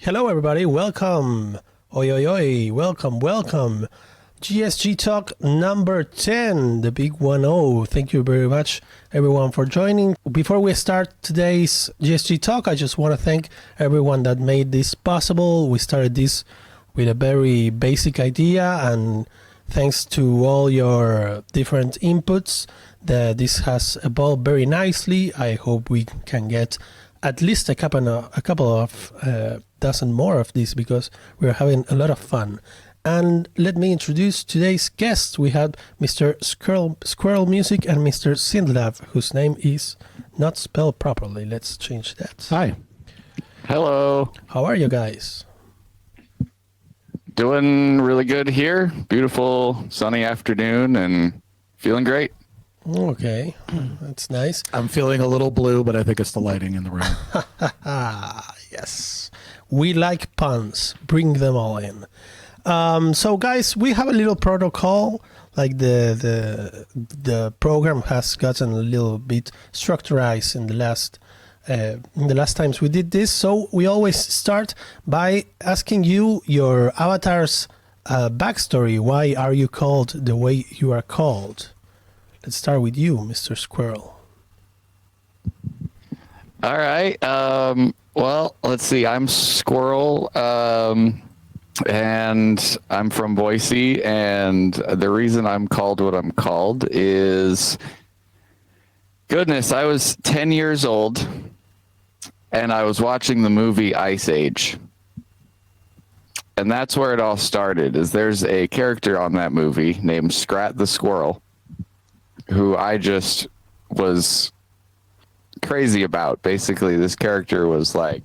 Hello, everybody. Welcome. Oi, oi, oi. Welcome, welcome. GSG Talk number 10, the big 1-0. Thank you very much, everyone, for joining. Before we start today's GSG Talk, I just want to thank everyone that made this possible. We started this with a very basic idea, and thanks to all your different inputs, this has evolved very nicely. I hope we can get at least a couple of dozen more of these, because we're having a lot of fun. And let me introduce today's guests. We have Mr. Squirrel Music and Mr. Synth Lab, whose name is not spelled properly. Let's change that. Hi. Hello. How are you guys? Doing really good here. Beautiful sunny afternoon and feeling great. Okay, that's nice. I'm feeling a little blue, but I think it's the lighting in the room. Yes. We like puns. Bring them all in. So guys, we have a little protocol. Like the program has gotten a little bit structurized in the last times we did this. So we always start by asking you your avatar's backstory. Why are you called the way you are called? Let's start with you, Mr. Squirrel. All right. Well, let's see. I'm Squirrel. And I'm from Boise, and the reason I'm called what I'm called is, goodness, I was 10 years old, and I was watching the movie Ice Age. And that's where it all started, is there's a character on that movie named Scrat the Squirrel, who I just was crazy about. Basically, this character was like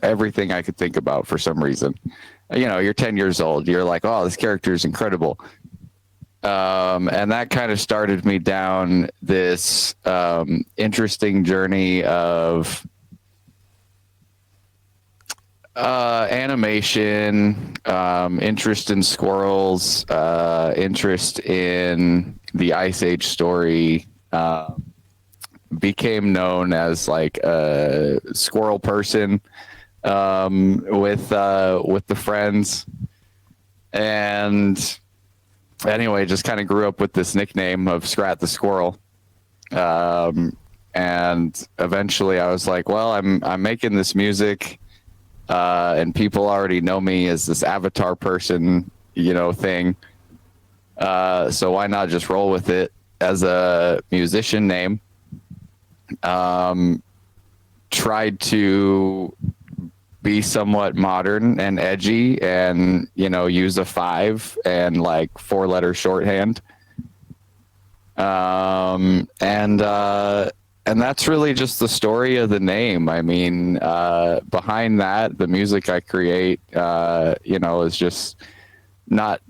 everything I could think about for some reason. You know, you're 10 years old. You're like, oh, this character is incredible. And that kind of started me down this interesting journey of animation, interest in squirrels, interest in the Ice Age story, became known as like a squirrel person with the friends, and anyway, just kind of grew up with this nickname of Scrat the Squirrel, and eventually I was like, well, I'm making this music, and people already know me as this avatar person, you know, thing, so why not just roll with it as a musician name. Tried to be somewhat modern and edgy, and use a 5 and like 4-letter shorthand, and that's really just the story of the name. I mean, behind that, the music I create is just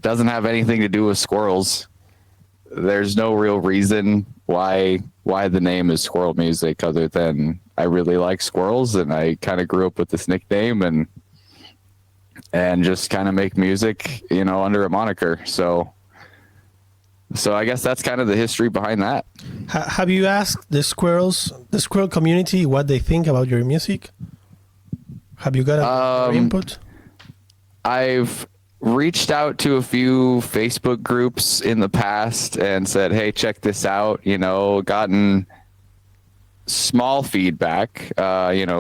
doesn't have anything to do with squirrels. There's no real reason why the name is Squirrel Music, other than I really like squirrels, and I kind of grew up with this nickname, and just kind of make music, under a moniker. So I guess that's kind of the history behind that. Have you asked the squirrel community what they think about your music? Have you got their input? I've reached out to a few Facebook groups in the past and said, hey, check this out, gotten small feedback,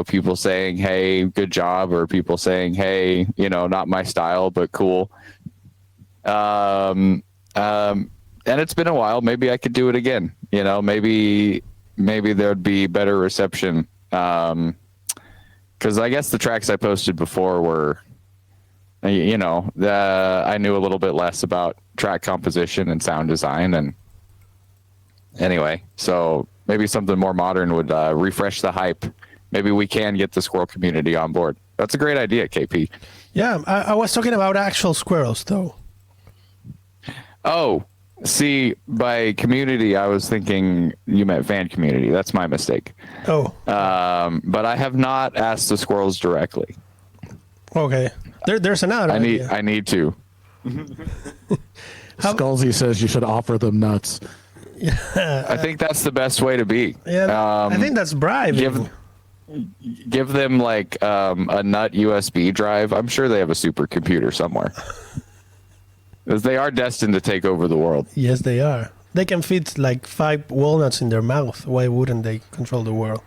people saying, hey, good job, or people saying, hey, not my style, but cool. And it's been a while. Maybe I could do it again. Maybe there'd be better reception. 'Cause I guess the tracks I posted before were, I knew a little bit less about track composition and sound design, and anyway, so maybe something more modern would refresh the hype. Maybe we can get the squirrel community on board. That's a great idea, KP. Yeah, I was talking about actual squirrels, though. Oh, see, by community, I was thinking you meant fan community. That's my mistake. Oh. But I have not asked the squirrels directly. Okay. There's another idea. I need to. Skullsy says you should offer them nuts. I think that's the best way to be. Yeah, I think that's bribing. give them like a nut USB drive. I'm sure they have a supercomputer somewhere. Because they are destined to take over the world. Yes, they are. They can fit like 5 walnuts in their mouth. Why wouldn't they control the world?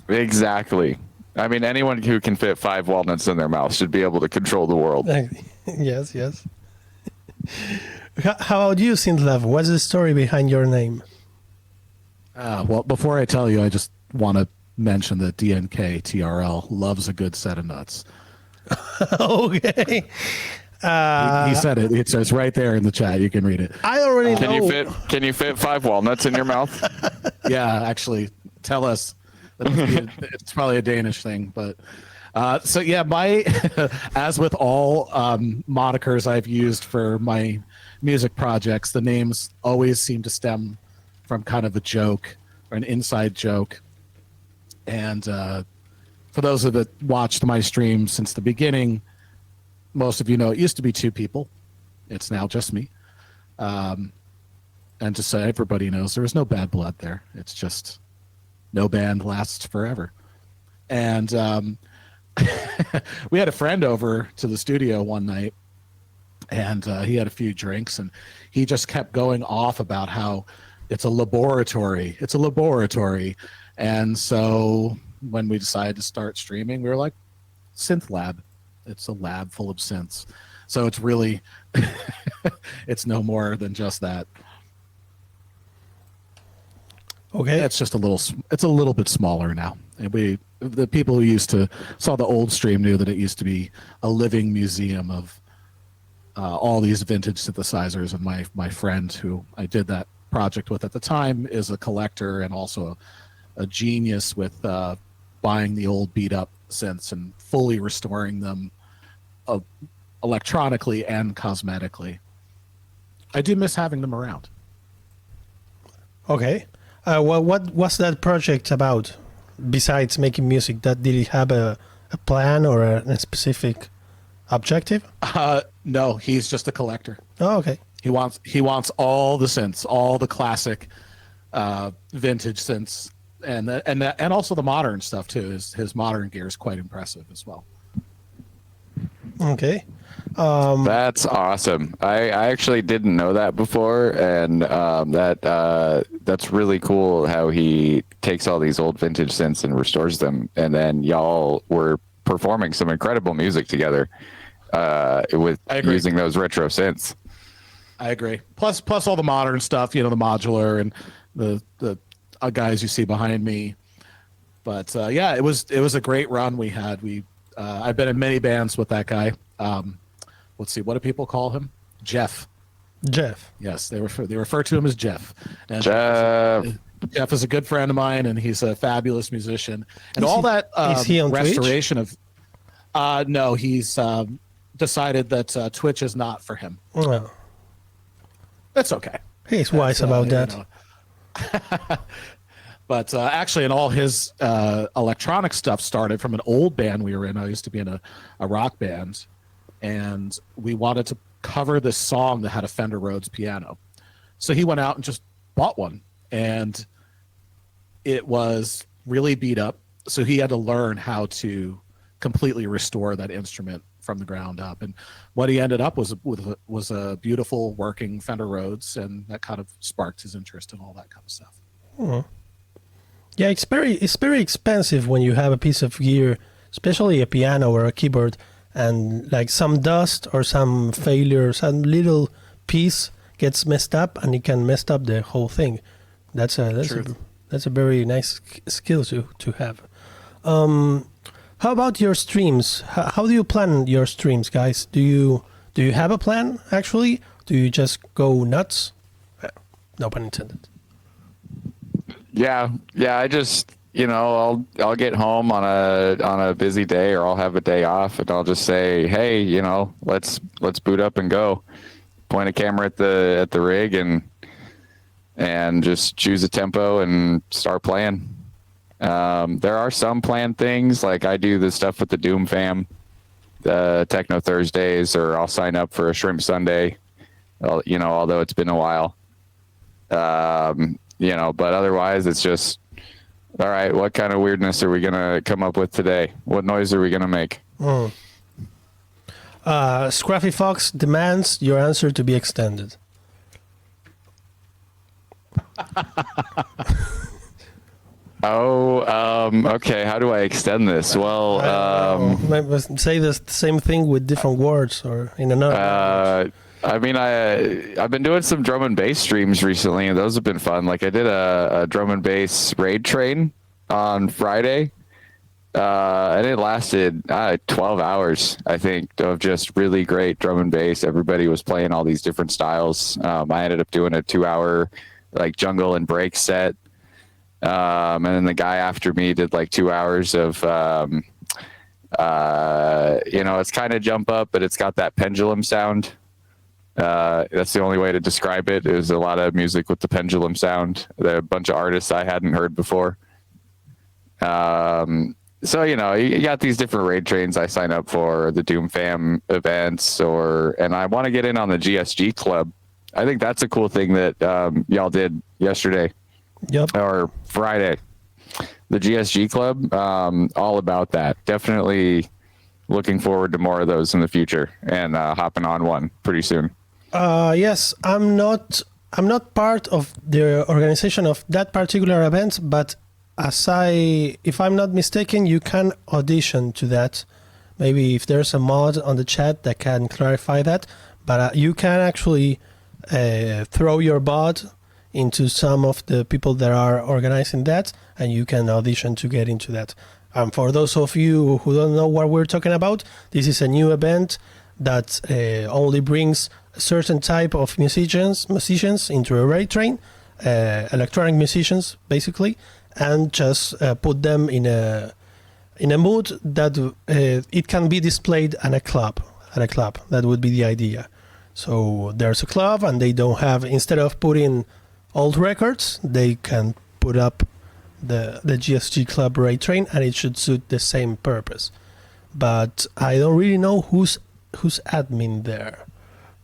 Exactly. I mean, anyone who can fit 5 walnuts in their mouth should be able to control the world. Yes, yes. How about you, Synth Lab? What's the story behind your name? Well, before I tell you, I just want to mention that DNK TRL loves a good set of nuts. Okay. He said it. It's right there in the chat. You can read it. I already know. Can you fit 5 walnuts in your mouth? Yeah, actually, tell us. It's probably a Danish thing, but so yeah, my as with all monikers I've used for my music projects, the names always seem to stem from kind of a joke or an inside joke. And for those of that watched my stream since the beginning, most of you know it used to be 2 people. It's now just me. And just so everybody knows, there was no bad blood there. It's just no band lasts forever. And we had a friend over to the studio one night, and he had a few drinks, and he just kept going off about how it's a laboratory. It's a laboratory. And so when we decided to start streaming, we were like, Synth Lab. It's a lab full of synths. So it's really, it's no more than just that. Okay. It's just it's a little bit smaller now. And the people who saw the old stream knew that it used to be a living museum of all these vintage synthesizers. And my friend who I did that project with at the time is a collector and also a genius with buying the old beat up synths and fully restoring them electronically and cosmetically. I do miss having them around. Okay. What was that project about? Besides making music, did it have a plan or a specific objective? No, he's just a collector. Oh, okay. He wants all the synths, all the classic vintage synths, and also the modern stuff too. His modern gear is quite impressive as well. Okay. That's awesome. I actually didn't know that before, and that's really cool how he takes all these old vintage synths and restores them, and then y'all were performing some incredible music together with using those retro synths. I agree. Plus all the modern stuff, the modular and the guys you see behind me. But yeah, it was a great run we had. I've been in many bands with that guy. Let's see, what do people call him? Jeff. Yes, they refer to him as Jeff. And Jeff is a good friend of mine, and he's a fabulous musician. And is he on restoration Twitch? No, he's decided that Twitch is not for him. Oh. That's okay. He's wise about that. But actually, and all his electronic stuff started from an old band we were in. I used to be in a rock band, and we wanted to cover this song that had a Fender Rhodes piano. So he went out and just bought one, and it was really beat up. So he had to learn how to completely restore that instrument from the ground up. And what he ended up was a beautiful working Fender Rhodes, and that kind of sparked his interest in all that kind of stuff. Hmm. Yeah, it's very expensive when you have a piece of gear, especially a piano or a keyboard, and like some dust or some failure, some little piece gets messed up, and it can mess up the whole thing. That's a very nice skill to have. How about your streams? How do you plan your streams, guys? Do you have a plan actually? Do you just go nuts? No pun intended. Yeah. I just I'll get home on a busy day, or I'll have a day off, and I'll just say, hey, let's boot up and go. Point a camera at the rig and just choose a tempo and start playing. There are some planned things, like I do the stuff with the Doom fam, the Techno Thursdays, or I'll sign up for a Shrimp Sunday, although it's been a while. But otherwise it's just All right, what kind of weirdness are we gonna come up with today? What noise are we gonna make? Scruffy Fox demands your answer to be extended. Okay. How do I extend this? Well, Maybe say the same thing with different words or in another language. I mean, I've been doing some drum and bass streams recently, and those have been fun. Like I did a drum and bass raid train on Friday, and it lasted 12 hours, I think, of just really great drum and bass. Everybody was playing all these different styles. I ended up doing a 2-hour like jungle and break set, and then the guy after me did like 2 hours of it's kind of jump up, but it's got that pendulum sound. That's the only way to describe it. There's a lot of music with the pendulum sound. There are a bunch of artists I hadn't heard before. So, you got these different raid trains I sign up for, the Doom Fam events, and I want to get in on the GSG Club. I think that's a cool thing that y'all did yesterday. Yep. Or Friday. The GSG Club, all about that. Definitely looking forward to more of those in the future and hopping on one pretty soon. Yes, I'm not part of the organization of that particular event, but if I'm not mistaken, you can audition to that. Maybe if there's a mod on the chat that can clarify that, but you can actually throw your bot into some of the people that are organizing that, and you can audition to get into that. For those of you who don't know what we're talking about, this is a new event that only brings a certain type of musicians into a raid train, electronic musicians basically, and just put them in a mood that it can be displayed at a club. That would be the idea. So there's a club, and they don't have, instead of putting old records, they can put up the GSG Club raid train, and it should suit the same purpose. But I don't really know who's admin there.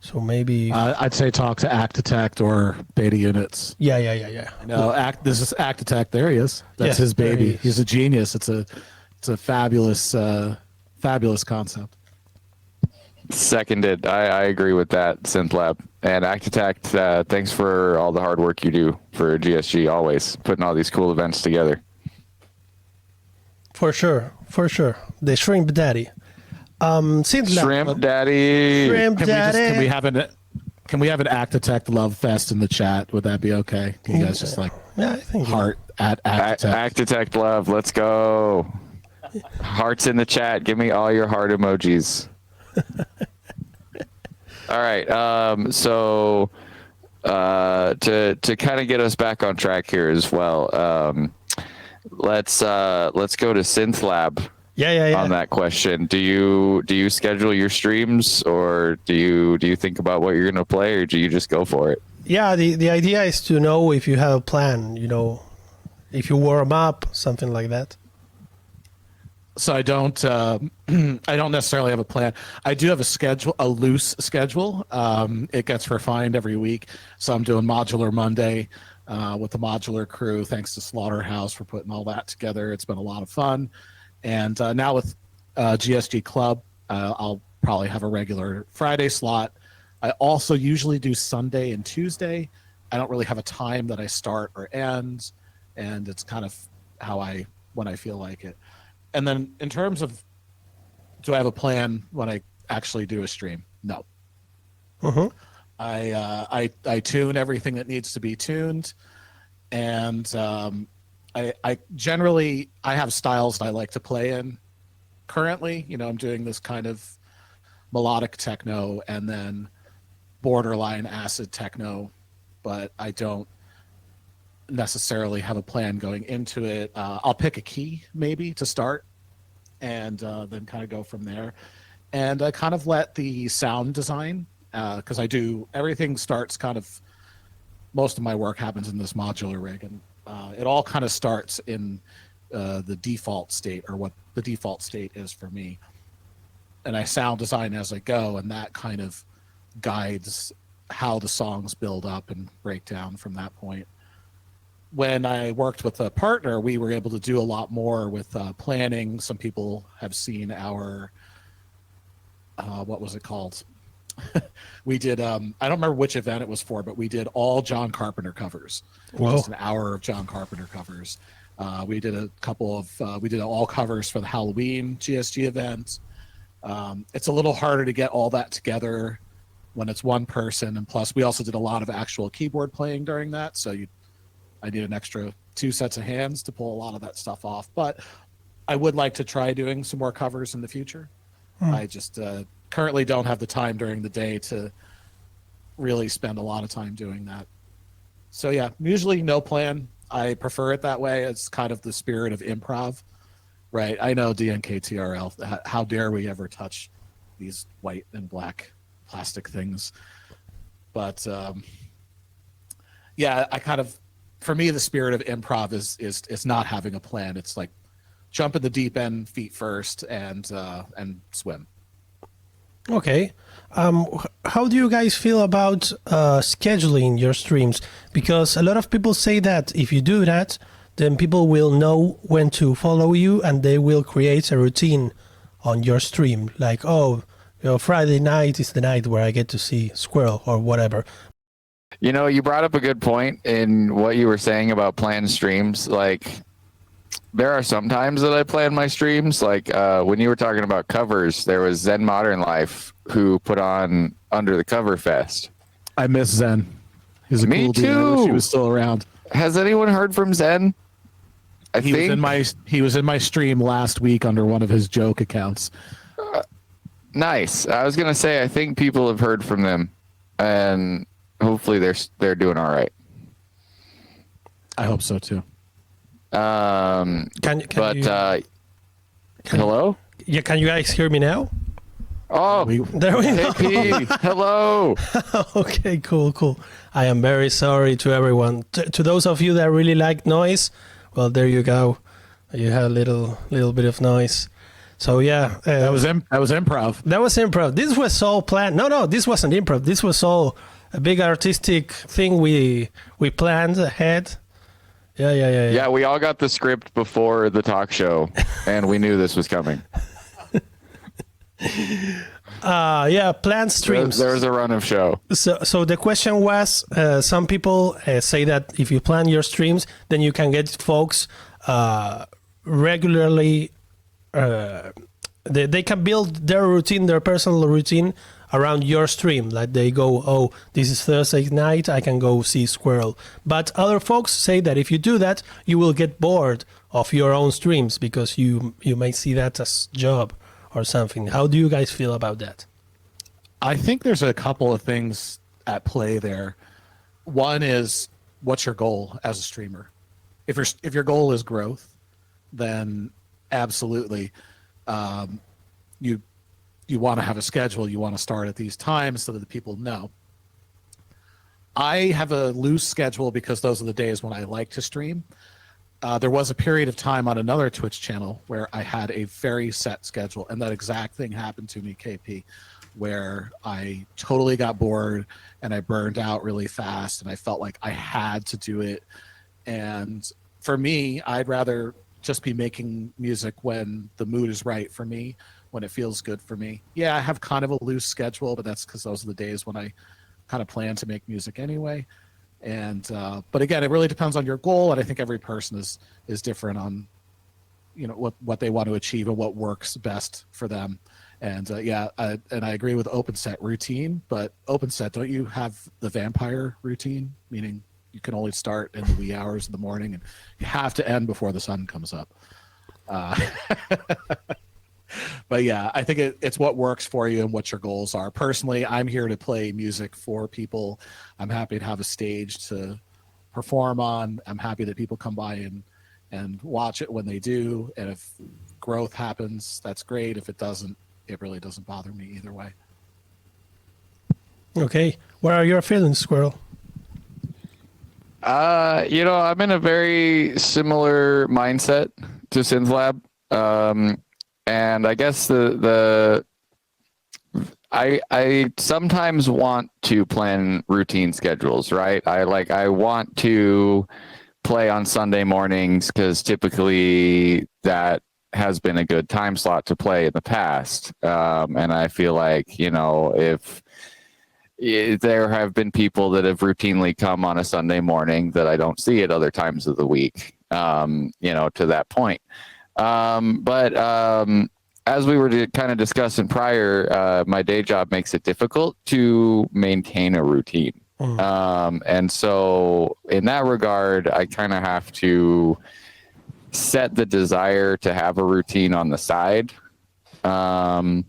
So maybe I'd say talk to Act Detect or Beta Units. Yeah. No, this is Act Detect. There he is. That's Yes, his there baby. he is. He's a genius. It's a fabulous concept. Seconded. I agree with that, Synth Lab. And Actitact, thanks for all the hard work you do for GSG, always putting all these cool events together. For sure. The Shrimp Daddy. Synth Lab. Shrimp Daddy. Shrimp Daddy. Can we have an Act Detect love fest in the chat? Would that be okay? Can you guys just I think heart at Act Detect? Actitact love. Let's go. Hearts in the chat. Give me all your heart emojis. All right. So to kind of get us back on track here as well, let's go to Synth Lab. Yeah. On that question, do you schedule your streams, or do you think about what you're gonna play, or do you just go for it? Yeah, the idea is to know if you have a plan, if you warm up, something like that. So I don't necessarily have a plan. I do have a loose schedule. It gets refined every week. So I'm doing Modular Monday with the Modular crew. Thanks to Slaughterhouse for putting all that together. It's been a lot of fun. And now with GSG Club, I'll probably have a regular Friday slot. I also usually do Sunday and Tuesday. I don't really have a time that I start or end, and it's kind of when I feel like it. And then in terms of, do I have a plan when I actually do a stream? No. Uh-huh. I tune everything that needs to be tuned, and I generally have styles that I like to play in. Currently, I'm doing this kind of melodic techno and then borderline acid techno, but I don't necessarily have a plan going into it. I'll pick a key maybe to start, and then kind of go from there. And I kind of let the sound design, because everything starts most of my work happens in this modular rig, and it all kind of starts in the default state, or what the default state is for me. And I sound design as I go, and that kind of guides how the songs build up and break down from that point. when I worked with a partner, we were able to do a lot more with planning. Some people have seen our, what was it called? We did, I don't remember which event it was for, but we did all John Carpenter covers. Whoa. Just an hour of John Carpenter covers. We did a couple of, we did all covers for the Halloween GSG event. It's a little harder to get all that together when it's one person. And plus, we also did a lot of actual keyboard playing during that. So I need an extra 2 sets of hands to pull a lot of that stuff off. But I would like to try doing some more covers in the future. I just currently don't have the time during the day to really spend a lot of time doing that. So yeah, usually no plan. I prefer it that way. It's kind of the spirit of improv, right? I know DNKTRL. How dare we ever touch these white and black plastic things? But yeah, I kind of, for me, the spirit of improv is not having a plan. It's like jump in the deep end, feet first, and swim. Okay. How do you guys feel about scheduling your streams? Because a lot of people say that if you do that, then people will know when to follow you and they will create a routine on your stream. Like, oh, Friday night is the night where I get to see Squirrel or whatever. You brought up a good point in what you were saying about planned streams. Like, there are some times that I plan my streams. Like when you were talking about covers, there was Zen Modern Life who put on Under the Cover Fest. I miss Zen. He's a Me cool too. dude. I wish he was still around. Has anyone heard from Zen? He was in my stream last week under one of his joke accounts. Nice. I was gonna say I think people have heard from them, and hopefully they're doing all right. I hope so too. Hello? Yeah, can you guys hear me now? Oh, There we go. KP, hello. Okay, cool. I am very sorry to everyone. To those of you that really like noise, well, there you go. You had a little bit of noise. So yeah, that was improv. That was improv. This was all planned. No, this wasn't improv. This was all a big artistic thing we planned ahead. Yeah. Yeah, we all got the script before the talk show, and we knew this was coming. Yeah, planned streams. There was a run of show. So the question was, some people say that if you plan your streams, then you can get folks regularly. They can build their routine, their personal routine around your stream. Like they go, oh, this is Thursday night, I can go see Squirrel. But other folks say that if you do that, you will get bored of your own streams because you may see that as job or something. How do you guys feel about that? I think there's a couple of things at play there. One is, what's your goal as a streamer? If your goal is growth, then absolutely, you want to have a schedule. You want to start at these times so that the people know. I have a loose schedule because those are the days when I like to stream. There was a period of time on another Twitch channel where I had a very set schedule, and that exact thing happened to me, KP, where I totally got bored and I burned out really fast and I felt like I had to do it. And for me, I'd rather just be making music when the mood is right for me, when it feels good for me. Yeah, I have kind of a loose schedule, but that's because those are the days when I kind of plan to make music anyway. And but again, it really depends on your goal, and I think every person is different on what they want to achieve and what works best for them. And I agree with open set routine, but open set, don't you have the vampire routine, meaning you can only start in the wee hours of the morning and you have to end before the sun comes up. But yeah, I think it's what works for you and what your goals are. Personally, I'm here to play music for people. I'm happy to have a stage to perform on. I'm happy that people come by and watch it when they do. And if growth happens, that's great. If it doesn't, it really doesn't bother me either way. Okay. What are your feelings, Squirrel? I'm in a very similar mindset to Synth Lab. And I guess I sometimes want to plan routine schedules, right? I want to play on Sunday mornings because typically that has been a good time slot to play in the past. And I feel like, if there have been people that have routinely come on a Sunday morning that I don't see at other times of the week, to that point. But as we were kind of discussing prior, my day job makes it difficult to maintain a routine. And so in that regard, I kind of have to set the desire to have a routine on the side, and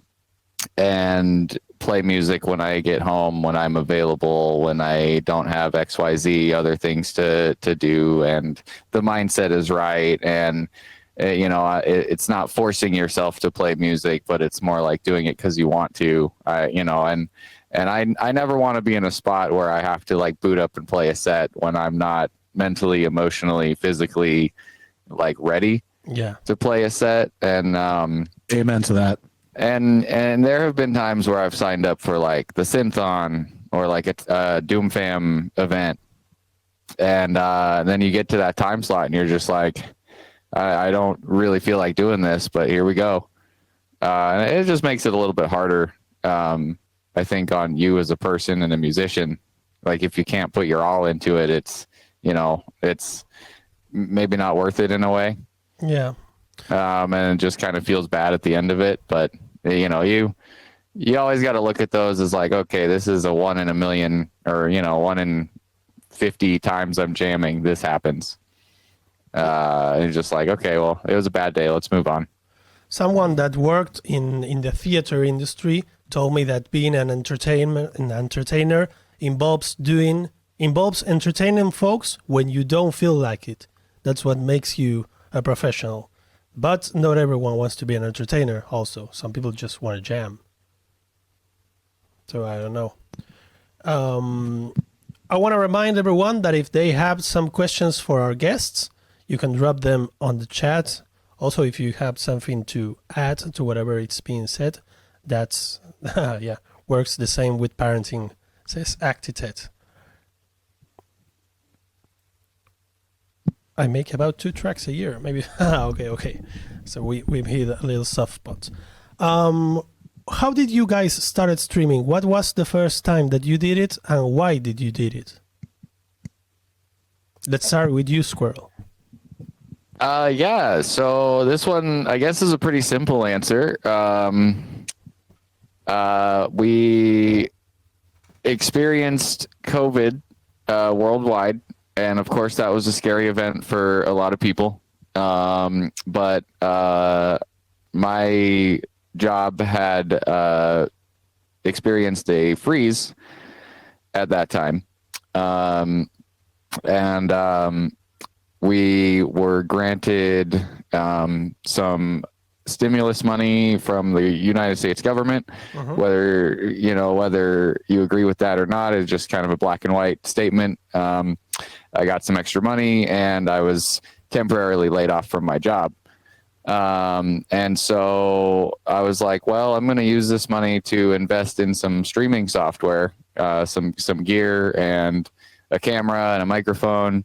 play music when I get home, when I'm available, when I don't have XYZ other things to do, and the mindset is right. And it's not forcing yourself to play music, but it's more like doing it because you want to. And I never want to be in a spot where I have to like boot up and play a set when I'm not mentally, emotionally, physically like ready to play a set. And amen to that. And there have been times where I've signed up for like the Synthon or like a Doom Fam event, and then you get to that time slot and you're just like, I don't really feel like doing this, but here we go. And it just makes it a little bit harder, I think, on you as a person and a musician. Like if you can't put your all into it, it's maybe not worth it in a way. Yeah. And it just kind of feels bad at the end of it. But you always got to look at those as like, okay, this is a 1 in a million, or 1 in 50 times I'm jamming, this happens. And just like, okay, well, it was a bad day, let's move on. Someone that worked in the theater industry told me that being an entertainer involves entertaining folks when you don't feel like it. That's what makes you a professional. But not everyone wants to be an entertainer also. Some people just want to jam. So I don't know. I want to remind everyone that if they have some questions for our guests, you can drop them on the chat. Also, if you have something to add to whatever it's being said, that's, works the same with parenting, says Actitet. I make about 2 tracks a year, maybe. Okay. So we hit a little soft spot. How did you guys start streaming? What was the first time that you did it, and why did you did it? Let's start with you, Squirrel. So this one, I guess, is a pretty simple answer. We experienced COVID worldwide, and of course that was a scary event for a lot of people. But my job had experienced a freeze at that time. We were granted some stimulus money from the United States government. Whether you agree with that or not is just kind of a black and white statement. I got some extra money and I was temporarily laid off from my job. And so I was like, well, I'm going to use this money to invest in some streaming software, some gear and a camera and a microphone,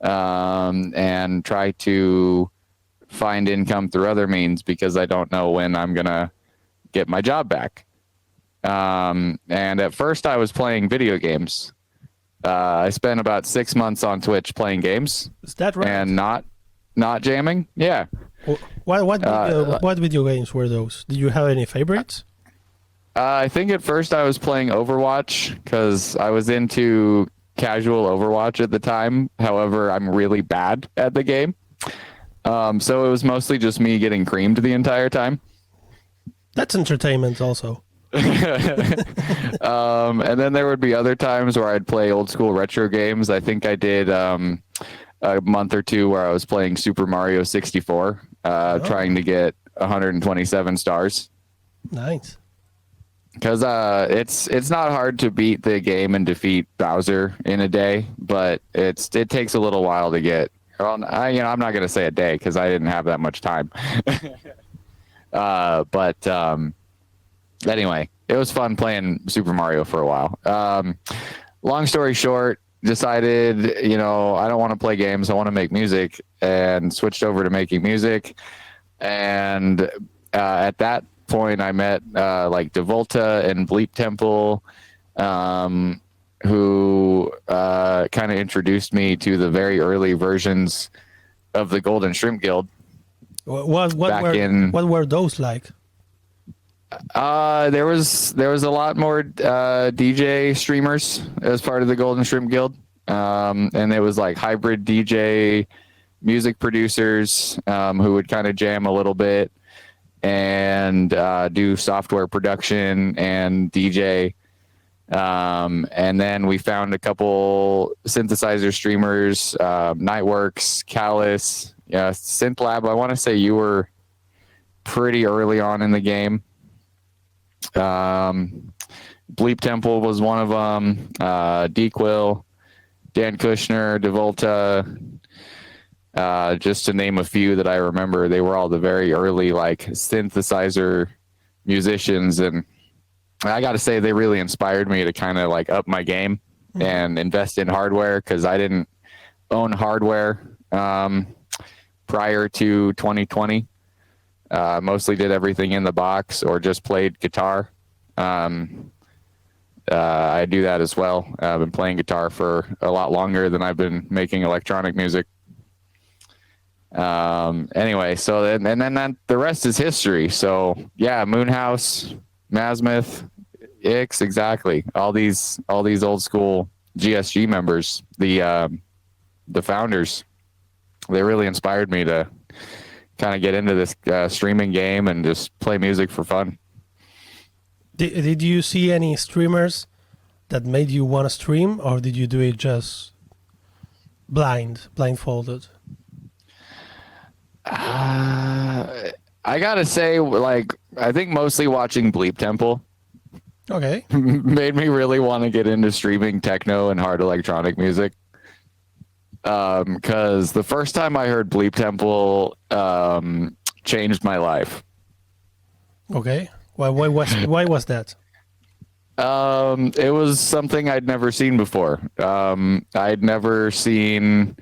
and try to find income through other means because I don't know when I'm going to get my job back. And at first I was playing video games. I spent about 6 months on Twitch playing games. Is that right? And not jamming. Yeah. What video games were those? Did you have any favorites? I think at first I was playing Overwatch because I was into casual Overwatch at the time. However, I'm really bad at the game. So it was mostly just me getting creamed the entire time. That's entertainment also. And then there would be other times where I'd play old school retro games. I think I did a month or two where I was playing Super Mario 64, trying to get 127 stars. Nice. Because it's not hard to beat the game and defeat Bowser in a day, but it takes a little while to get. Well, I'm not gonna say a day because I didn't have that much time. But anyway, it was fun playing Super Mario for a while. Long story short, decided, I don't want to play games. I want to make music, and switched over to making music. And at that point, I met like Devolta and Bleep Temple, who kind of introduced me to the very early versions of the Golden Shrimp Guild. What were those like? There was a lot more DJ streamers as part of the Golden Shrimp Guild, and it was like hybrid DJ music producers who would kind of jam a little bit and do software production and DJ. And then we found a couple synthesizer streamers, Nightworks, Callus, Synth Lab. I want to say you were pretty early on in the game. Bleep Temple was one of them. Dequil, Dan Kushner, Devolta, just to name a few that I remember. They were all the very early like synthesizer musicians, and I got to say they really inspired me to kind of like up my game and invest in hardware, because I didn't own hardware prior to 2020. Mostly did everything in the box or just played guitar. I do that as well. I've been playing guitar for a lot longer than I've been making electronic music. Anyway, so then the rest is history. So yeah, Moonhouse, Masmith, Ix, exactly. All these old school GSG members, the founders, they really inspired me to kind of get into this streaming game and just play music for fun. Did you see any streamers that made you want to stream, or did you do it just blindfolded? I gotta say, like, I think mostly watching Bleep Temple Okay. made me really want to get into streaming techno and hard electronic music. Because the first time I heard Bleep Temple changed my life. Okay. Why was that? It was something I'd never seen before. I'd never seen.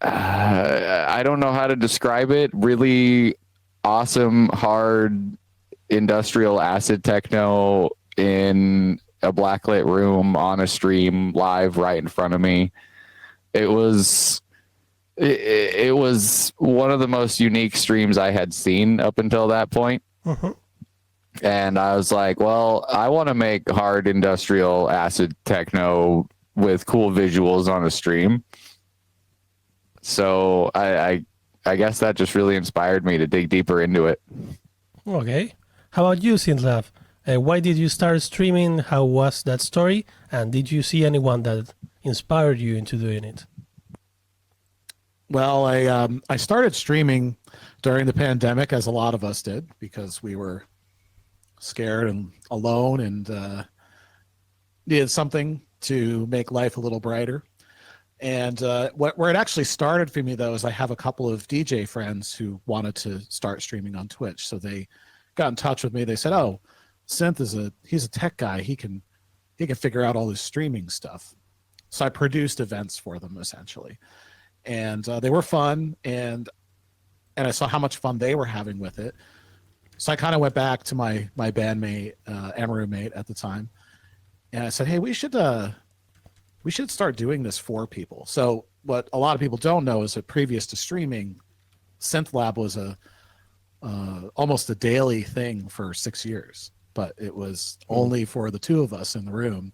I don't know how to describe it. Really awesome, hard industrial acid techno in a blacklit room on a stream live right in front of me. It was one of the most unique streams I had seen up until that point. Mm-hmm. And I was like, well, I want to make hard industrial acid techno with cool visuals on a stream. So I guess that just really inspired me to dig deeper into it. Okay. How about you, Synth Lab? Why did you start streaming? How was that story? And did you see anyone that inspired you into doing it? Well, I started streaming during the pandemic, as a lot of us did, because we were scared and alone and needed something to make life a little brighter. And where it actually started for me, though, is I have a couple of DJ friends who wanted to start streaming on Twitch. So they got in touch with me. They said, "Oh, Synth he's a tech guy. He can figure out all this streaming stuff." So I produced events for them, essentially. And they were fun, and I saw how much fun they were having with it. So I kind of went back to my bandmate, and roommate at the time, and I said, "Hey, we should start doing this for people." So what a lot of people don't know is that previous to streaming, Synth Lab was almost a daily thing for 6 years, but it was only for the two of us in the room.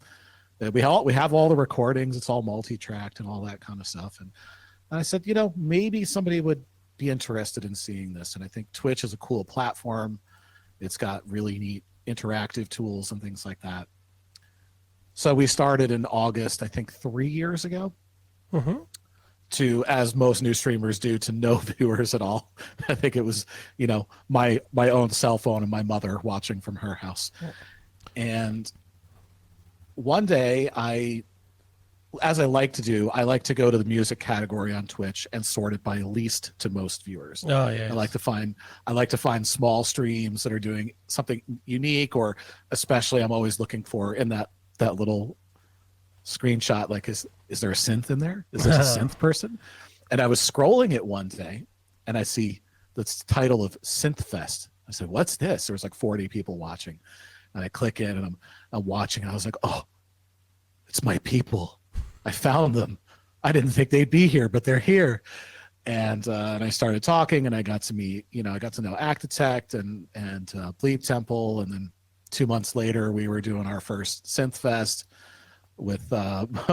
We have all the recordings. It's all multi-tracked and all that kind of stuff. And I said, maybe somebody would be interested in seeing this. And I think Twitch is a cool platform. It's got really neat interactive tools and things like that. So we started in August, I think 3 years ago, to, as most new streamers do, to no viewers at all. I think it was, my own cell phone and my mother watching from her house. And one day as I like to do, I like to go to the music category on Twitch and sort it by least to most viewers. Oh yeah. I like to find small streams that are doing something unique, or especially I'm always looking for in that little screenshot, like, is there a synth in there? Is this a synth person? And I was scrolling it one day, and I see the title of Synth Fest. I said, what's this? There was like 40 people watching. And I click in, and I'm watching. And I was like, oh, it's my people. I found them. I didn't think they'd be here, but they're here. And I started talking, and I got to meet, I got to know Actitect and Bleep Temple. And then 2 months later, we were doing our first Synth Fest with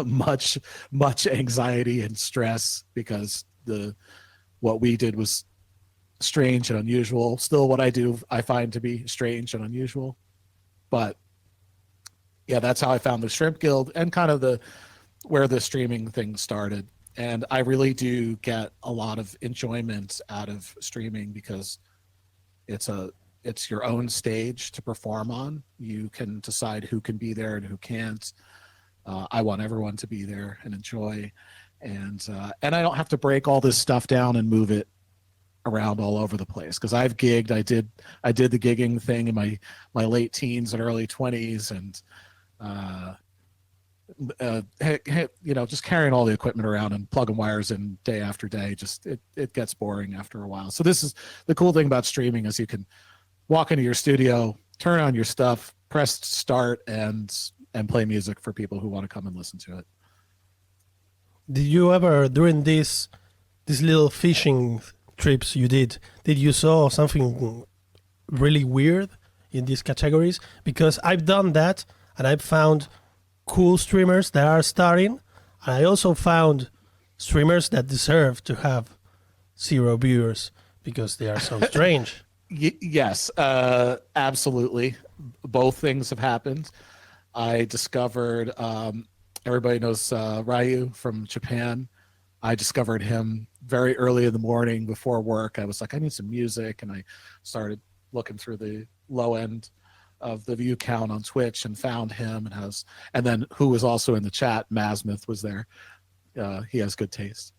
much anxiety and stress, because what we did was strange and unusual. Still, what I do, I find to be strange and unusual. But yeah, that's how I found the Shrimp Guild, and kind of where the streaming thing started. And I really do get a lot of enjoyment out of streaming, because it's your own stage to perform on. You can decide who can be there and who can't. I want everyone to be there and enjoy, and I don't have to break all this stuff down and move it around all over the place, because I've gigged. I did the gigging thing in my late teens and early 20s, and just carrying all the equipment around and plugging wires in day after day, just it gets boring after a while. So this is the cool thing about streaming, is you can walk into your studio, turn on your stuff, press start, and play music for people who want to come and listen to it. Did you ever, during these little fishing trips did you saw something really weird in these categories? Because I've done that, and I've found cool streamers that are starting, and I also found streamers that deserve to have 0 viewers because they are so strange. Yes, absolutely. Both things have happened. I discovered, everybody knows Ryu from Japan. I discovered him very early in the morning before work. I was like, I need some music, and I started looking through the low end of the view count on Twitch and found him, and then who was also in the chat, Masmith, was there. He has good taste,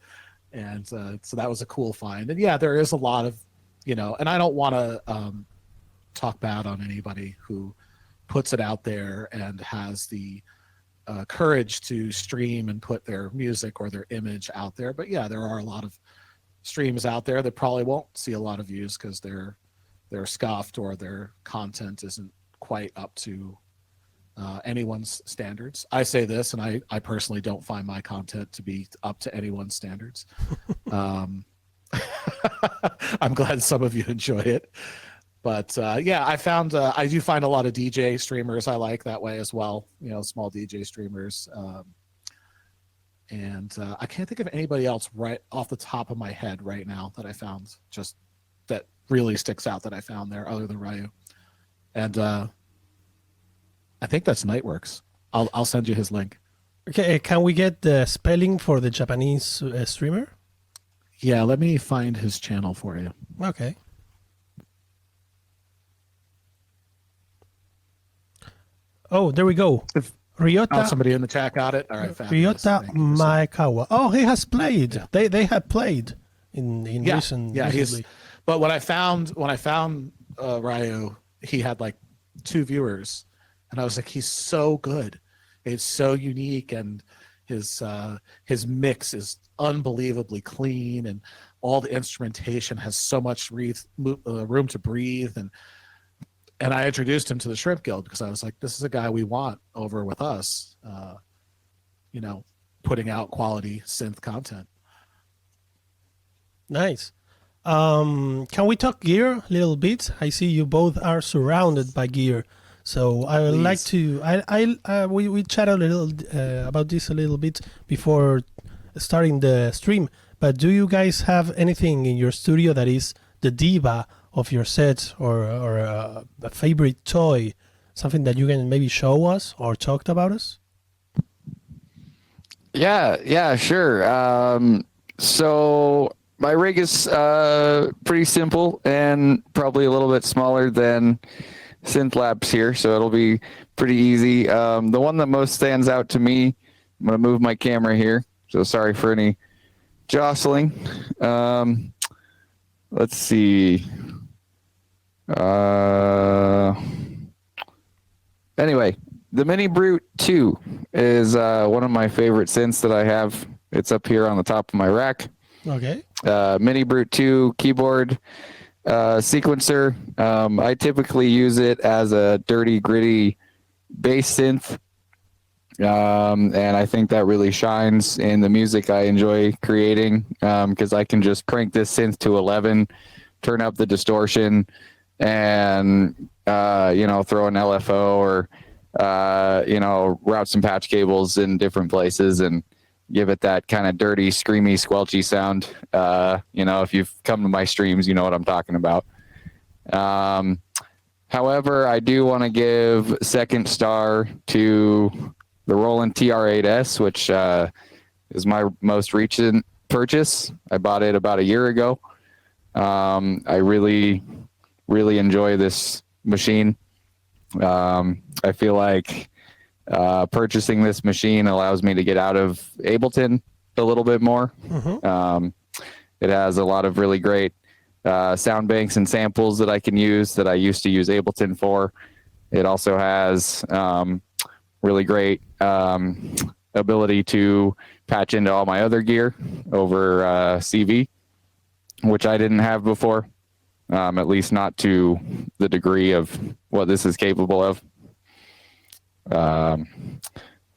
and so that was a cool find. And yeah, there is a lot of, and I don't want to talk bad on anybody who puts it out there and has the courage to stream and put their music or their image out there. But yeah, there are a lot of streams out there that probably won't see a lot of views because they're scuffed, or their content isn't quite up to anyone's standards. I say this, and I personally don't find my content to be up to anyone's standards. I'm glad some of you enjoy it. But yeah, I do find a lot of DJ streamers I like that way as well, small DJ streamers. And I can't think of anybody else right off the top of my head right now that I found just that really sticks out that I found there, other than Ryu. And I think that's Nightworks. I'll send you his link. Okay, can we get the spelling for the Japanese streamer? Yeah, let me find his channel for you. Okay. Oh, there we go. Ryota. Somebody in the chat got it. All right, Ryota Maekawa. Oh, he has played. Yeah. They have played in recent. Yeah, recently. But when I found Ryu, he had like 2 viewers, and I was like, he's so good. It's so unique, and his mix is unbelievably clean, and all the instrumentation has so much room to breathe, and I introduced him to the Shrimp Guild because I was like, this is a guy we want over with us, putting out quality synth content. Nice. Can we talk gear a little bit? I see you both are surrounded by gear. So I would like to, we chatted a little about this a little bit before starting the stream, but do you guys have anything in your studio that is the diva of your set, or a favorite toy, something that you can maybe show us or talk about us? Yeah, sure. So my rig is pretty simple and probably a little bit smaller than Synth Lab's here, so it'll be pretty easy. The one that most stands out to me, I'm going to move my camera here, so sorry for any jostling. Let's see. Anyway, the Mini Brute 2 is one of my favorite synths that I have. It's up here on the top of my rack. Okay. Mini Brute 2 keyboard sequencer. I typically use it as a dirty, gritty bass synth. And I think that really shines in the music I enjoy creating, because I can just crank this synth to 11, turn up the distortion, and throw an LFO or route some patch cables in different places and give it that kind of dirty, screamy, squelchy sound. If you've come to my streams, you know what I'm talking about. However, I do want to give second star to the Roland TR8S, which is my most recent purchase. I bought it about a year ago. I really, really enjoy this machine. I feel like purchasing this machine allows me to get out of Ableton a little bit more. Mm-hmm. It has a lot of really great sound banks and samples that I can use that I used to use Ableton for. It also has really great ability to patch into all my other gear over CV, which I didn't have before, at least not to the degree of what this is capable of.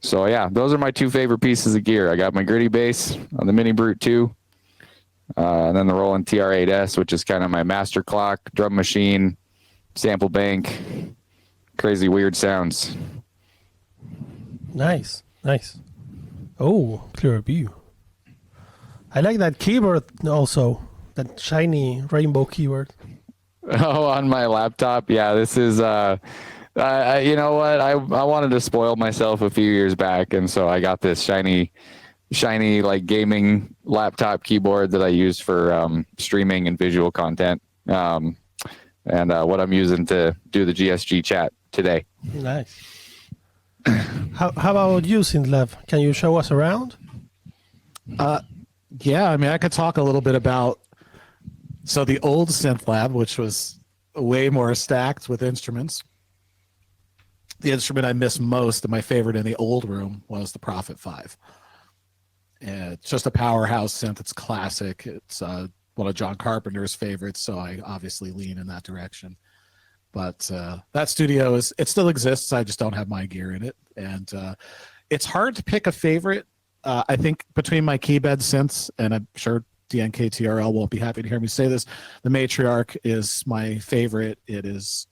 So yeah, those are my two favorite pieces of gear. I got my gritty bass on the Mini Brute 2, and then the Roland TR8S, which is kind of my master clock, drum machine, sample bank, crazy weird sounds. Nice. Oh, clear view. I like that keyboard also, that shiny rainbow keyboard. Oh, on my laptop. Yeah, this is, you know what? I wanted to spoil myself a few years back. And so I got this shiny like gaming laptop keyboard that I use for streaming and visual content. And what I'm using to do the GSG chat today. Nice. How about you, Synth Lab? Can you show us around? Yeah, I mean, I could talk a little bit about the old Synth Lab, which was way more stacked with instruments. The instrument I miss most and my favorite in the old room was the Prophet 5. And it's just a powerhouse synth. It's classic. It's one of John Carpenter's favorites, so I obviously lean in that direction. But that studio it still exists. I just don't have my gear in it, and it's hard to pick a favorite. I think between my keybed synths, and I'm sure DNKTRL won't be happy to hear me say this, the Matriarch is my favorite. It's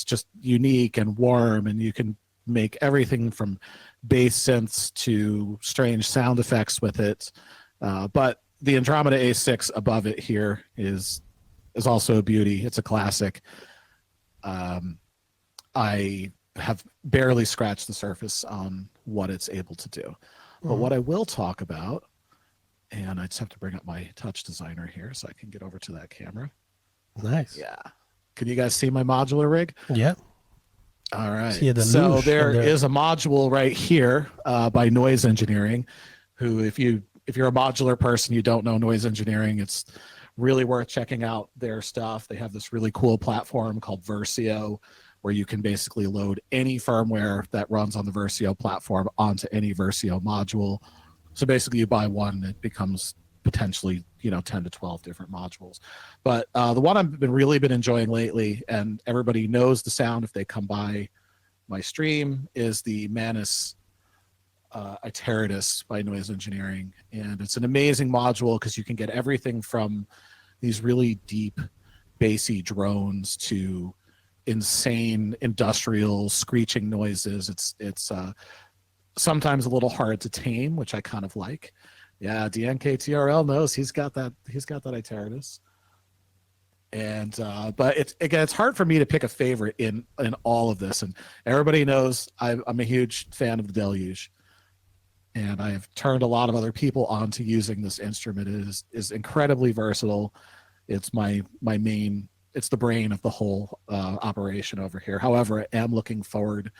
just unique and warm, and you can make everything from bass synths to strange sound effects with it. But the Andromeda A6 above it here is also a beauty. It's a classic. I have barely scratched the surface on what it's able to do. Mm-hmm. But what I will talk about, and I just have to bring up my touch designer here so I can get over to that camera. Nice. Yeah. Can you guys see my modular rig? Yeah. All right. So there is a module right here by Noise Engineering, who if you're a modular person, you don't know Noise Engineering, it's really worth checking out their stuff. They have this really cool platform called Versio, where you can basically load any firmware that runs on the Versio platform onto any Versio module. So basically you buy one, it becomes potentially 10 to 12 different modules. But the one I've really been enjoying lately, and everybody knows the sound if they come by my stream, is the Manus Iteratus by Noise Engineering. And it's an amazing module because you can get everything from these really deep bassy drones to insane industrial screeching noises. It's sometimes a little hard to tame, which I kind of like. Yeah, DNKTRL knows he's got that Iteratus. And but it's hard for me to pick a favorite in all of this. And everybody knows I'm a huge fan of the Deluge. And I have turned a lot of other people on to using this instrument. It is incredibly versatile. It's my main, it's the brain of the whole operation over here. However, I am looking forward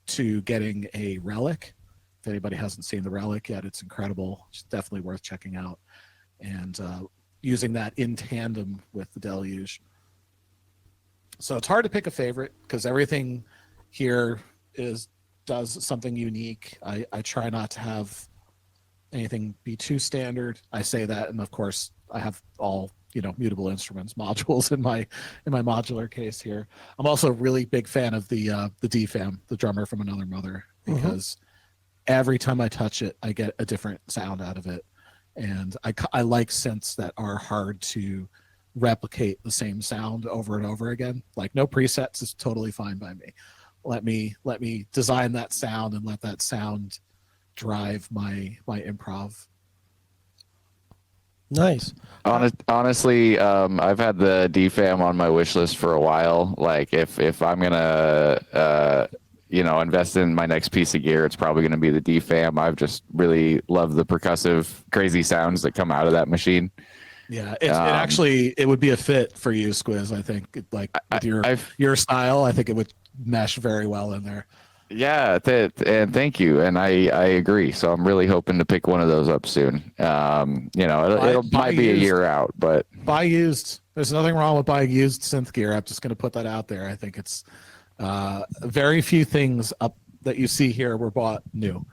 to getting a Relic. If anybody hasn't seen the Relic yet, it's incredible. It's definitely worth checking out. And using that in tandem with the Deluge. So it's hard to pick a favorite because everything here is does something unique. I try not to have anything be too standard. I say that, and of course, I have all mutable instruments modules in my modular case here. I'm also a really big fan of the DFAM, the drummer from Another Mother, because every time I touch it, I get a different sound out of it, and I like synths that are hard to replicate the same sound over and over again. Like, no presets is totally fine by me. Let me design that sound and let that sound drive my improv. Nice. Honestly, I've had the DFAM on my wish list for a while. Like, if I'm gonna invest in my next piece of gear, it's probably gonna be the DFAM. I've just really loved the percussive, crazy sounds that come out of that machine. Yeah, it would be a fit for you, Squiz. I think with your style, I think it would mesh very well in there. Yeah, and thank you, and I agree. So I'm really hoping to pick one of those up soon. It might be a year out, but buy used. There's nothing wrong with buying used synth gear. I'm just going to put that out there. I think it's very few things up that you see here were bought new.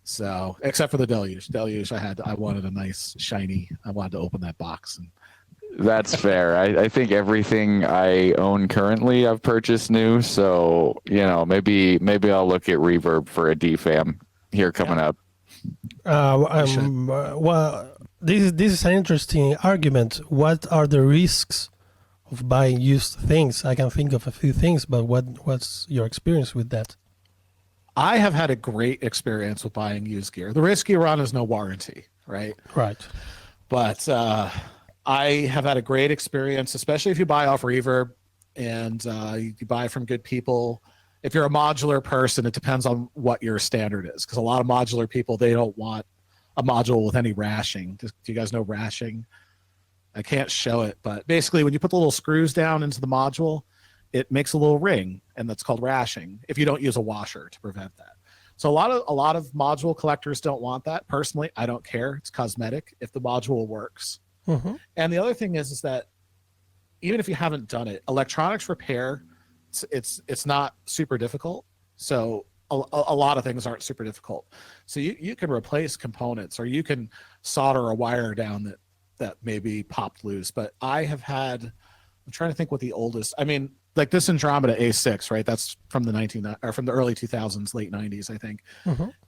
So except for the Deluge, I wanted a nice shiny. I wanted to open that box and. That's fair. I think everything I own currently I've purchased new, so maybe I'll look at Reverb for a DFAM here coming up. Well, this is an interesting argument. What are the risks of buying used things? I can think of a few things, but what's your experience with that? I have had a great experience with buying used gear. The risk you run is no warranty, right? Right. But I have had a great experience, especially if you buy off Reverb and you buy from good people. If you're a modular person, it depends on what your standard is, because a lot of modular people, they don't want a module with any rashing. Do you guys know rashing? I can't show it, but basically when you put the little screws down into the module, it makes a little ring, and that's called rashing if you don't use a washer to prevent that. So a lot of module collectors don't want that. Personally, I don't care. It's cosmetic if the module works. And the other thing is that even if you haven't done it, electronics repair, it's not super difficult. So a lot of things aren't super difficult. So you can replace components, or you can solder a wire down that maybe popped loose. But I'm trying to think what the oldest. I mean, like this Andromeda A6, right? That's from the early 2000s, late 90s, I think.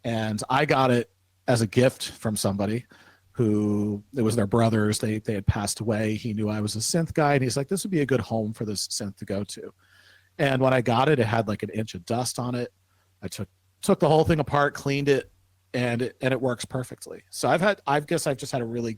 And I got it as a gift from somebody. It was their brothers. They had passed away. He knew I was a synth guy, and he's like, this would be a good home for this synth to go to. And when I got it, it had like an inch of dust on it. I took the whole thing apart, cleaned it, and it works perfectly. So I guess I've just had a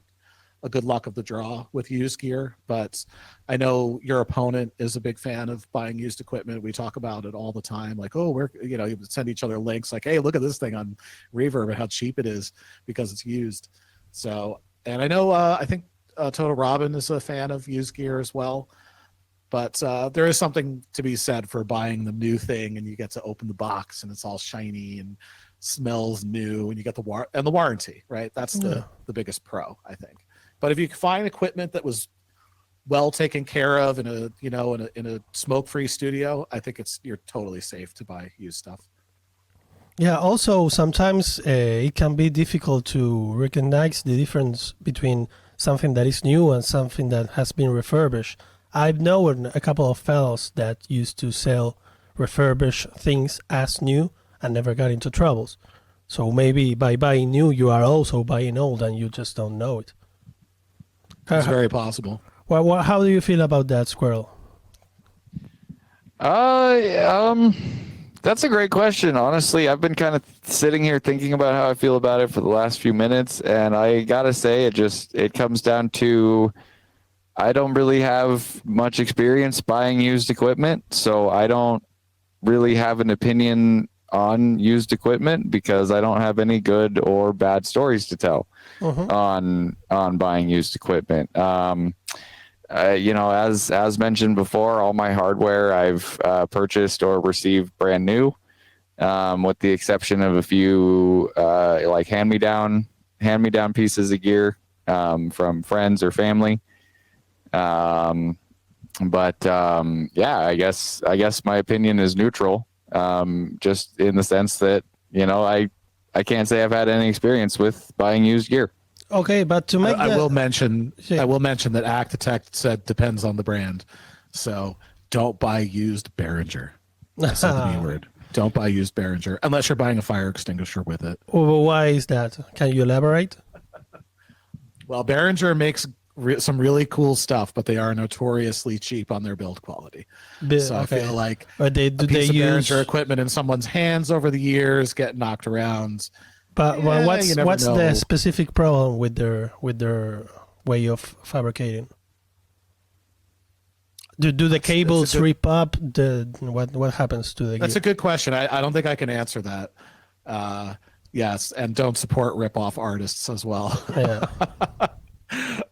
good luck of the draw with used gear. But I know your opponent is a big fan of buying used equipment. We talk about it all the time. Like, you send each other links like, hey, look at this thing on Reverb and how cheap it is because it's used. So, and I know, I think Total Robin is a fan of used gear as well, but there is something to be said for buying the new thing, and you get to open the box and it's all shiny and smells new, and you get the warranty, right? That's the biggest pro, I think. But if you find equipment that was well taken care of in a smoke-free studio, I think you're totally safe to buy used stuff. Yeah, also sometimes it can be difficult to recognize the difference between something that is new and something that has been refurbished. I've known a couple of fellows that used to sell refurbished things as new and never got into troubles. So maybe by buying new, you are also buying old and you just don't know it. It's very possible. Well, how do you feel about that, Squirrel? That's a great question. Honestly, I've been kind of sitting here thinking about how I feel about it for the last few minutes, and I gotta say, it comes down to I don't really have much experience buying used equipment, so I don't really have an opinion on used equipment because I don't have any good or bad stories to tell on buying used equipment. As mentioned before, all my hardware I've purchased or received brand new, with the exception of a few like hand-me-down pieces of gear from friends or family. I guess my opinion is neutral. just in the sense that, I can't say I've had any experience with buying used gear. Okay, but to make I will mention that Actitect said depends on the brand. So don't buy used Behringer. I said the B word. Don't buy used Behringer unless you're buying a fire extinguisher with it. Well, why is that? Can you elaborate? Well, Behringer makes some really cool stuff, but they are notoriously cheap on their build quality. So I feel like they of Behringer equipment in someone's hands over the years get knocked around. But what's the specific problem with their way of fabricating? Do the cables rip up? What happens to the gear? That's a good question. I don't think I can answer that. Yes, and don't support rip-off artists as well. Yeah.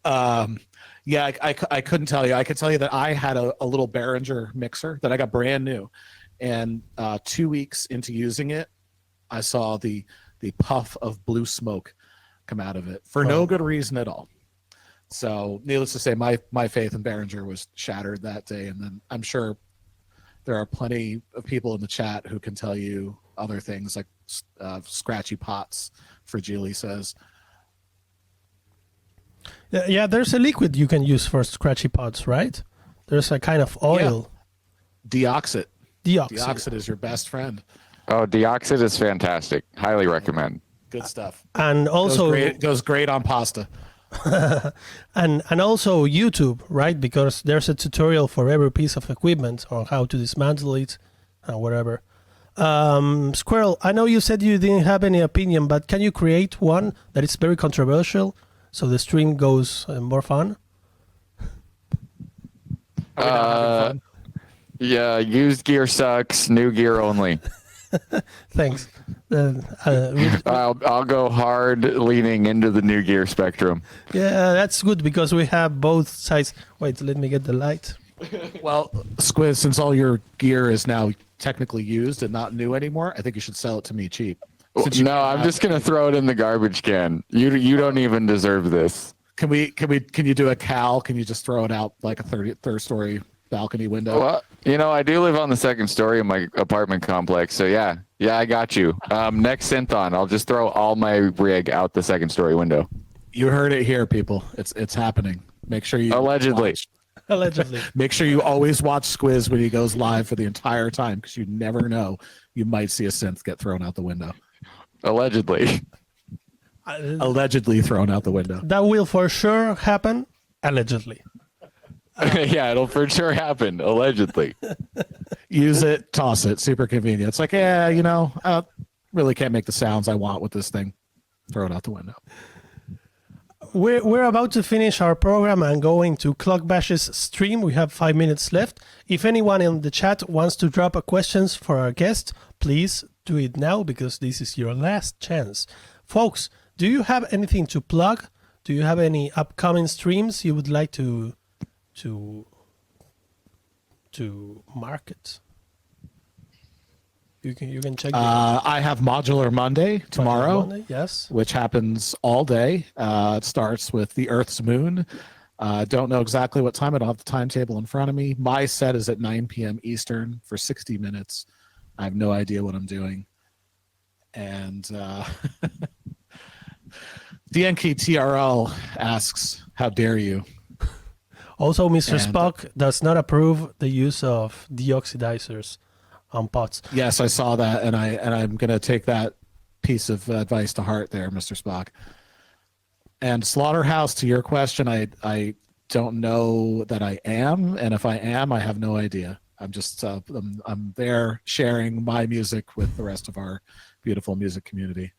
I couldn't tell you. I could tell you that I had a little Behringer mixer that I got brand new, and 2 weeks into using it, I saw the puff of blue smoke come out of it for no good reason at all. So, needless to say, my faith in Behringer was shattered that day, and then I'm sure there are plenty of people in the chat who can tell you other things like scratchy pots, Fragile says. Yeah, there's a liquid you can use for scratchy pots, right? There's a kind of oil. Yeah. Deoxit is your best friend. Oh, Deoxit is fantastic. Highly recommend. Good stuff. And also goes great on pasta. and also YouTube, right? Because there's a tutorial for every piece of equipment on how to dismantle it and whatever. Squirrel, I know you said you didn't have any opinion, but can you create one that is very controversial so the stream goes more fun? Are we not having fun? Yeah, used gear sucks, new gear only. Thanks. I'll go hard leaning into the new gear spectrum. Yeah, that's good because we have both sides. Wait, let me get the light. Well, Squiz, since all your gear is now technically used and not new anymore, I think you should sell it to me cheap. No, I'm just gonna throw it in the garbage can. You don't even deserve this. Can you do a Cal? Can you just throw it out like a third story balcony window? Well, I do live on the second story of my apartment complex, so yeah, I got you. Next Synthon, I'll just throw all my rig out the second story window. You heard it here, people. It's happening. Make sure you allegedly. Make sure you always watch Squiz when he goes live for the entire time, because you never know. You might see a synth get thrown out the window. Allegedly. Allegedly thrown out the window. That will for sure happen. Allegedly. Yeah, it'll for sure happen. Allegedly. Use it, toss it. Super convenient. It's like, I really can't make the sounds I want with this thing. Throw it out the window. We're about to finish our program and go into Clock Bash's stream. We have 5 minutes left. If anyone in the chat wants to drop a questions for our guest, please do it now because this is your last chance. Folks, do you have anything to plug? Do you have any upcoming streams you would like to market? You can check. I have Modular Monday tomorrow, Monday, yes, which happens all day. It starts with the Earth's moon. Don't know exactly what time. I don't have the timetable in front of me. My set is at 9 p.m. Eastern for 60 minutes. I have no idea what I'm doing. And DNKTRL asks, how dare you? Also, Mr. Spock does not approve the use of deoxidizers on pots. Yes, I saw that, and I'm going to take that piece of advice to heart there, Mr. Spock. And Slaughterhouse, to your question, I don't know that I am, and if I am, I have no idea. I'm just I'm there sharing my music with the rest of our beautiful music community.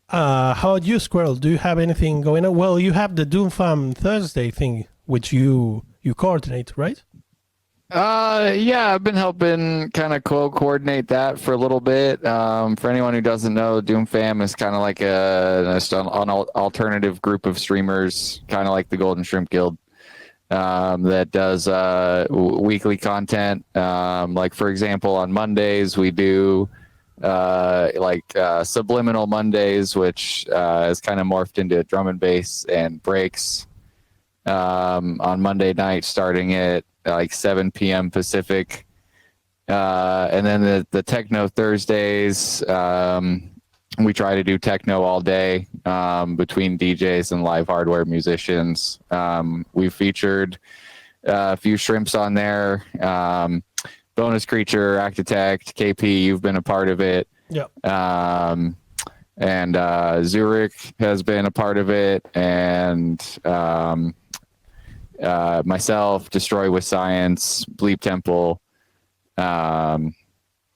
How about you, Squirrel? Do you have anything going on? Well, you have the Doomfam Thursday thing, which you coordinate, right? Yeah, I've been helping kind of coordinate that for a little bit. For anyone who doesn't know, Doomfam is kind of like an alternative group of streamers, kind of like the Golden Shrimp Guild, that does weekly content. Like, for example, on Mondays, we do Subliminal Mondays, which is kind of morphed into drum and bass and breaks on Monday night starting at like 7 p.m. Pacific. And then the Techno Thursdays, we try to do techno all day between DJs and live hardware musicians. We've featured a few shrimps on there. Bonus Creature, Actitect, KP, you've been a part of it. Yep. And Zurich has been a part of it. And myself, Destroy with Science, Bleep Temple.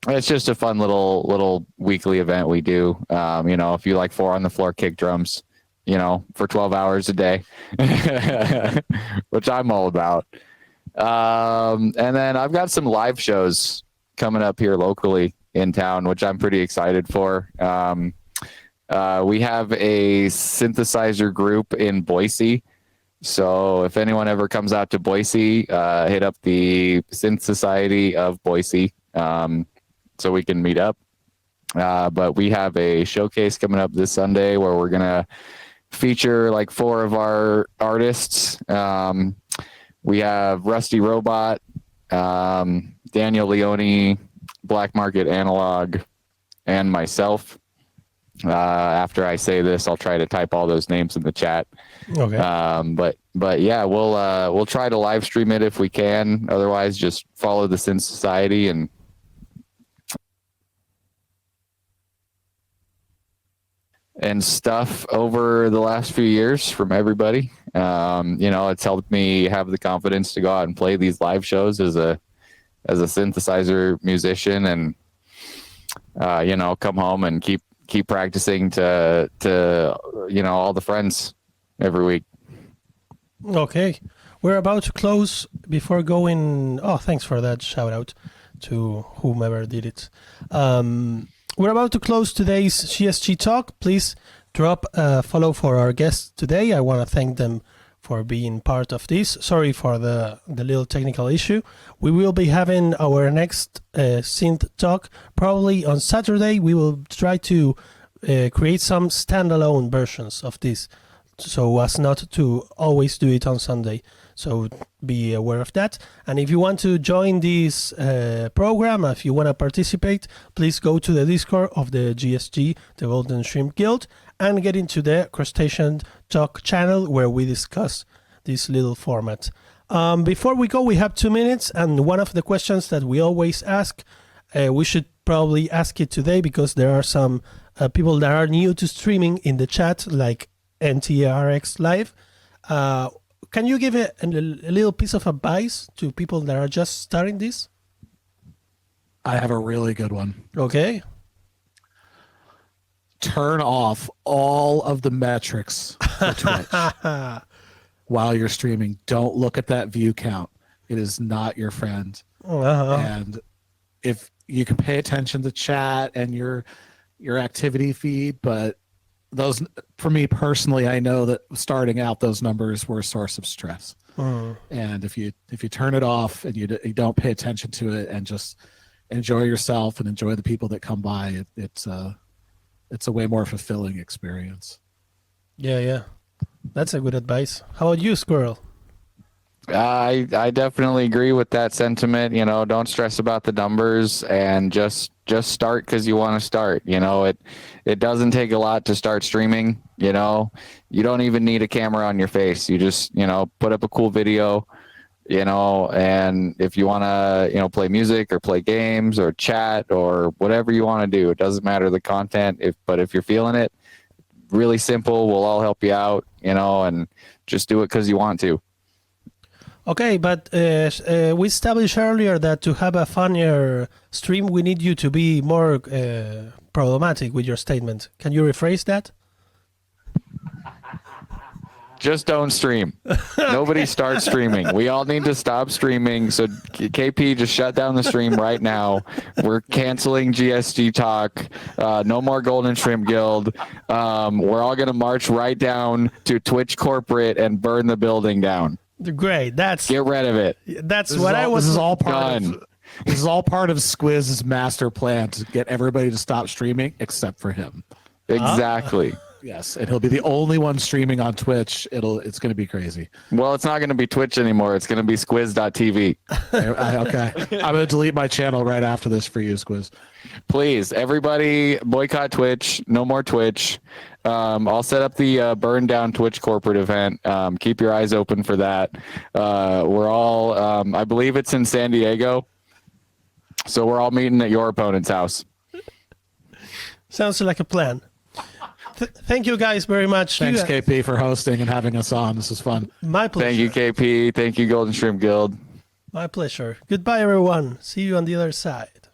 It's just a fun little weekly event we do. If you like 4 on the floor kick drums, for 12 hours a day, which I'm all about. And then I've got some live shows coming up here locally in town, which I'm pretty excited for. We have a synthesizer group in Boise. So if anyone ever comes out to Boise, hit up the Synth Society of Boise so we can meet up. But we have a showcase coming up this Sunday where we're going to feature like 4 of our artists. We have Rusty Robot, Daniel Leone, Black Market Analog, and myself. After I say this, I'll try to type all those names in the chat. Okay. But yeah, we'll try to live stream it if we can. Otherwise, just follow the Synth Society and stuff over the last few years from everybody. It's helped me have the confidence to go out and play these live shows as a synthesizer musician, and come home and keep practicing to all the friends every week. Okay. We're about to close before going. Oh, thanks for that shout out to whomever did it. We're about to close today's GSG Talk. Please drop a follow for our guests today. I want to thank them for being part of this. Sorry for the little technical issue. We will be having our next Synth Talk probably on Saturday. We will try to create some standalone versions of this so as not to always do it on Sunday. So be aware of that. And if you want to join this program, if you want to participate, please go to the Discord of the GSG, the Golden Shrimp Guild, and get into the Crustacean Talk channel where we discuss this little format. Before we go, we have 2 minutes, and one of the questions that we always ask, we should probably ask it today because there are some people that are new to streaming in the chat, like NTRX Live. Can you give a little piece of advice to people that are just starting this? I have a really good one. Okay. Turn off all of the metrics for Twitch while you're streaming. Don't look at that view count. It is not your friend. And if you can pay attention to chat and your activity feed, but those, for me personally, I know that starting out, those numbers were a source of stress. And if you turn it off and you don't pay attention to it and just enjoy yourself and enjoy the people that come by, it's a way more fulfilling experience. Yeah. That's a good advice. How about you, Squirrel? I definitely agree with that sentiment. Don't stress about the numbers and just start because you want to start. It doesn't take a lot to start streaming. You don't even need a camera on your face. You just put up a cool video. And if you want to play music or play games or chat or whatever you want to do, it doesn't matter the content. But if you're feeling it, really simple. We'll all help you out. And just do it because you want to. Okay, but we established earlier that to have a funnier stream, we need you to be more problematic with your statement. Can you rephrase that? Just don't stream. Nobody start streaming. We all need to stop streaming. So KP, just shut down the stream right now. We're canceling GSG Talk. No more Golden Shrimp Guild. We're all going to march right down to Twitch corporate and burn the building down. Great. Get rid of it. That's what I was. This is all part of Squiz's master plan to get everybody to stop streaming except for him. Exactly. Yes, and he'll be the only one streaming on Twitch. It's going to be crazy. Well, it's not going to be Twitch anymore. It's going to be Squiz.tv. Okay, I'm going to delete my channel right after this for you, Squiz. Please, everybody, boycott Twitch. No more Twitch. I'll set up the burn down Twitch corporate event. Keep your eyes open for that. We're all, I believe it's in San Diego. So we're all meeting at your opponent's house. Sounds like a plan. Thank you guys very much. Thanks, KP, for hosting and having us on. This is fun. My pleasure. Thank you, KP. Thank you, Golden Shrimp Guild. My pleasure. Goodbye, everyone. See you on the other side.